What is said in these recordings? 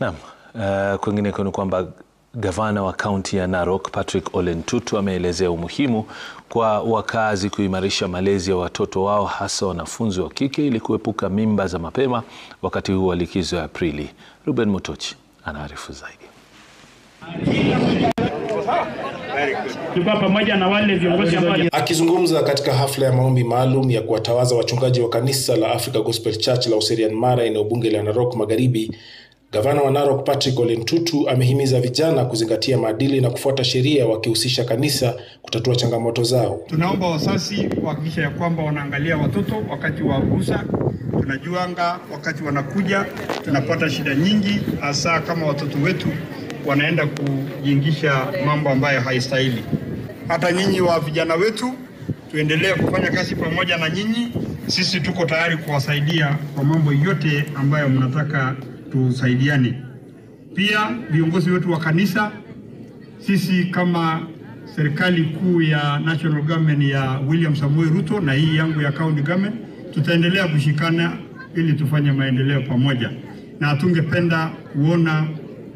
Naam, kwingineko ni kwamba gavana wa kaunti ya Narok Patrick Ole Ntutu ameelezea umuhimu kwa wakazi kuimarisha malezi ya watoto wao hasa wanafunzi wa kike ili kuepuka mimba za mapema wakati huu wa likizo ya Aprili. Ruben Mutochi anaarifu zaidi. Akizungumza katika hafla ya maombi maalum ya kuwatawaza wachungaji wa kanisa la Africa Gospel Church la Userian Mara eneo bunge la Narok Magharibi, gavana wa Narok Patrick Ole Ntutu amehimiza vijana kuzingatia maadili na kufuata sheria wakihusisha kanisa kutatua changamoto zao. Tunaomba wazazi kuhakikisha ya kwamba wanaangalia watoto wakati wa ruhusa. Tunajuanga wakati wanakuja tunapata shida nyingi, hasa kama watoto wetu wanaenda kujiingisha mambo ambayo haistahili. Hata nyinyi wa vijana wetu tuendelee kufanya kazi pamoja na nyinyi. Sisi tuko tayari kuwasaidia kwa mambo yote ambayo mnataka tusaidiane. Pia viongozi wetu wa kanisa, sisi kama serikali kuu ya National Government ya William Samoei Ruto na hii yangu ya County Government, tutaendelea kushikana ili tufanye maendeleo pamoja. Na hatungependa kuona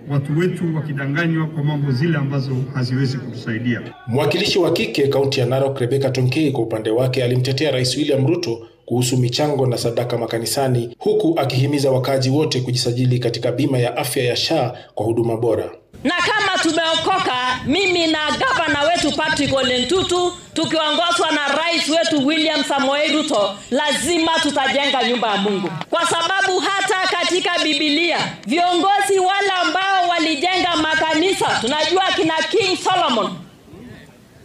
watu wetu wakidanganywa kwa mambo zile ambazo haziwezi kutusaidia. Mwakilishi wa kike kaunti ya Narok Rebecca Tonkei kwa upande wake alimtetea Rais William Ruto kuhusu michango na sadaka makanisani, huku akihimiza wakazi wote kujisajili katika bima ya afya ya SHA kwa huduma bora. Na kama tumeokoka, mimi na gavana wetu Patrick Ole Ntutu tukiongozwa na rais wetu William Samoei Ruto, lazima tutajenga nyumba ya Mungu. Kwa sababu hata katika Biblia viongozi wale ambao walijenga makanisa, tunajua kina King Solomon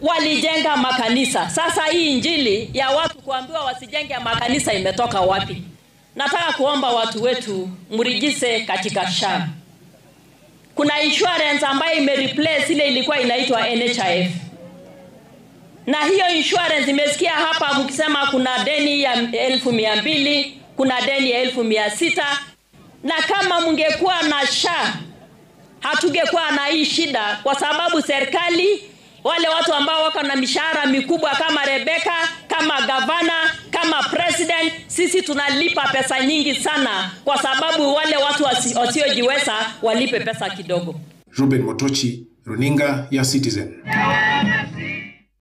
walijenga makanisa. Sasa hii injili ya watu kuambiwa wasijenge makanisa imetoka wapi? Nataka kuomba watu wetu mrijise katika SHA. Kuna insurance ambayo imereplace ile ilikuwa inaitwa NHIF. Na hiyo insurance imesikia hapa mkisema kuna deni ya 1,200, kuna deni ya 1,600. Na kama mngekuwa na SHA, hatungekuwa na hii shida, kwa sababu serikali wale watu ambao wako na mishahara mikubwa kama Rebecca, kama gavana, kama president, sisi tunalipa pesa nyingi sana kwa sababu wale watu wasiojiweza walipe pesa kidogo. Ruben Mutochi, Runinga ya Citizen.